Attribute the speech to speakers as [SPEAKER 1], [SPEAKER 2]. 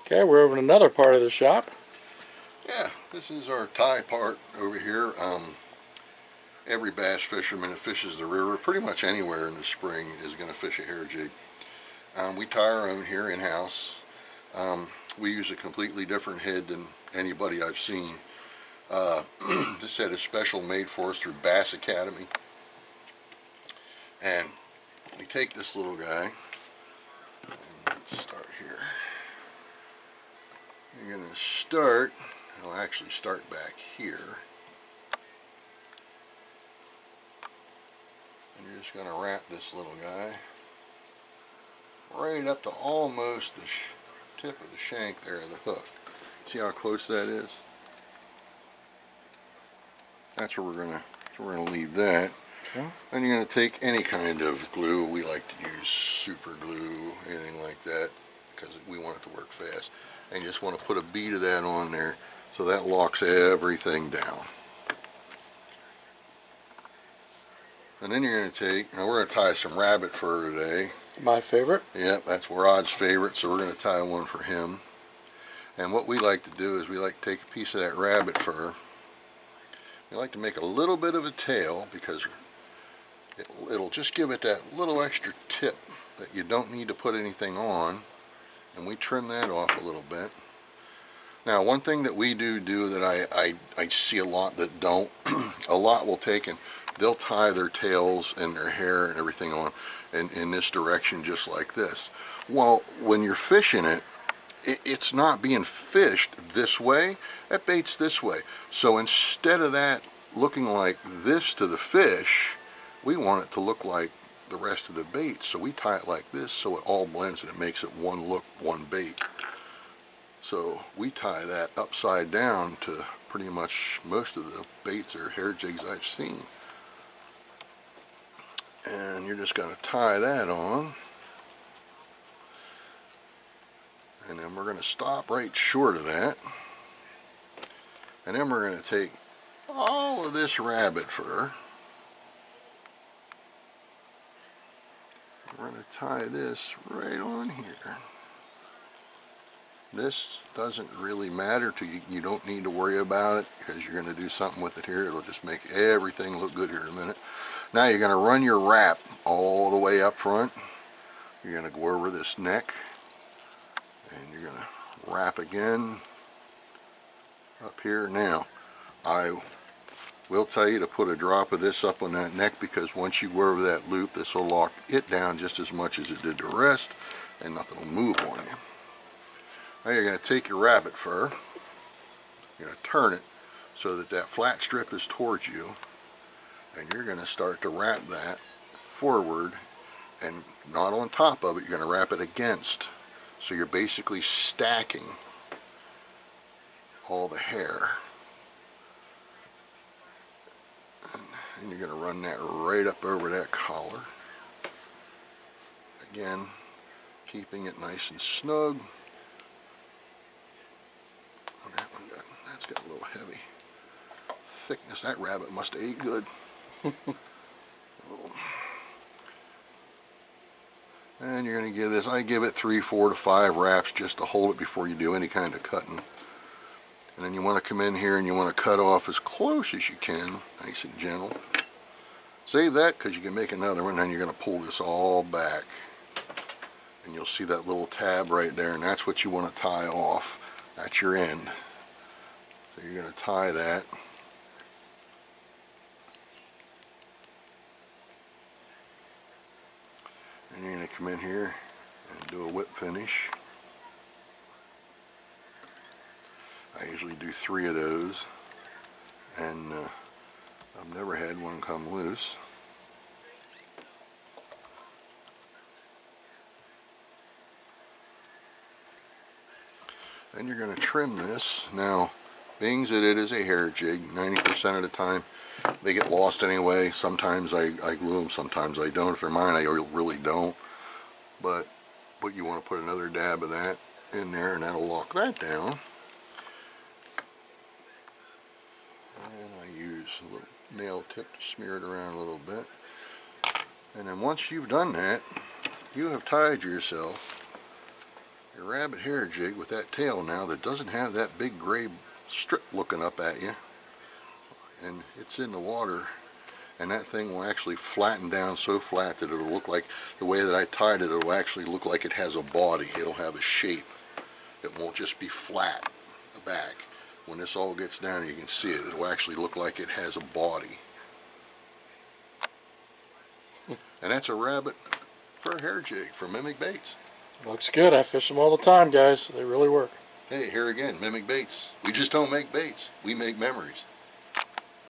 [SPEAKER 1] Okay, we're over in another part of the shop.
[SPEAKER 2] Yeah, this is our tie part over here. Every bass fisherman that fishes the river, pretty much anywhere in the spring, is going to fish a hair jig. We tie our own here in-house. We use a completely different head than anybody I've seen. This head is special made for us through Bass Academy. And we take this little guy, and let's start here. You're going to start, I'll actually start back here. And you're just going to wrap this little guy right up to almost the tip of the shank there of the hook. See how close that is? That's where we're gonna leave that. Okay. And you're gonna take any kind of glue. We like to use super glue, anything like that, because we want it to work fast. And you just want to put a bead of that on there so that locks everything down. And then you're going to take, now we're going to tie some rabbit fur today.
[SPEAKER 1] My favorite.
[SPEAKER 2] Yep, that's Rod's favorite, so we're going to tie one for him. And what we like to do is we like to take a piece of that rabbit fur. We like to make a little bit of a tail because it'll just give it that little extra tip that you don't need to put anything on. And we trim that off a little bit. Now, one thing that we do that I see a lot that don't, a lot will take and they'll tie their tails and their hair and everything on in this direction just like this. Well, when you're fishing it, it's not being fished this way, that bait's this way. So instead of that looking like this to the fish, we want it to look like the rest of the bait. So we tie it like this so it all blends and it makes it one look, one bait. So we tie that upside down to pretty much most of the baits or hair jigs I've seen. And you're just going to tie that on. And then we're going to stop right short of that. And then we're going to take all of this rabbit fur. We're going to tie this right on here. This doesn't really matter to you. You don't need to worry about it because you're going to do something with it here. It'll just make everything look good here in a minute. Now you're going to run your wrap all the way up front. You're going to go over this neck and you're going to wrap again up here. Now I will tell you to put a drop of this up on that neck because once you go over that loop, this will lock it down just as much as it did the rest and nothing will move on you. Now you're going to take your rabbit fur, you're going to turn it so that that flat strip is towards you, and you're going to start to wrap that forward and not on top of it, you're going to wrap it against. So you're basically stacking all the hair. And you're going to run that right up over that collar. Again, keeping it nice and snug. That's got a little heavy thickness. That rabbit must have ate good. And you're going to give this, I give it 3, 4 to 5 wraps just to hold it before you do any kind of cutting. And then you want to come in here and you want to cut off as close as you can, nice and gentle. Save that because you can make another one, and then you're going to pull this all back. And you'll see that little tab right there, and that's what you want to tie off. That's your end. So you're going to tie that. And you're going to come in here and do a whip finish. I usually do 3 of those, and I've never had one come loose. Then you're going to trim this. Now, being that it is a hair jig, 90% of the time they get lost anyway. Sometimes I glue them, sometimes I don't. If they're mine, I really don't. But you want to put another dab of that in there, and that'll lock that down. And I use a little nail tip to smear it around a little bit. And then once you've done that, you have tied yourself your rabbit hair jig with that tail now that doesn't have that big gray strip looking up at you, and it's in the water, and that thing will actually flatten down so flat that it'll look like, the way that I tied it, it'll actually look like it has a body. It'll have a shape. It won't just be flat the back. When this all gets down, you can see it. It'll actually look like it has a body. And that's a rabbit fur hair jig from Mimic Baits.
[SPEAKER 1] Looks good. I fish them all the time, guys. They really work.
[SPEAKER 2] Hey, here again, Mimic Baits. We just don't make baits. We make memories.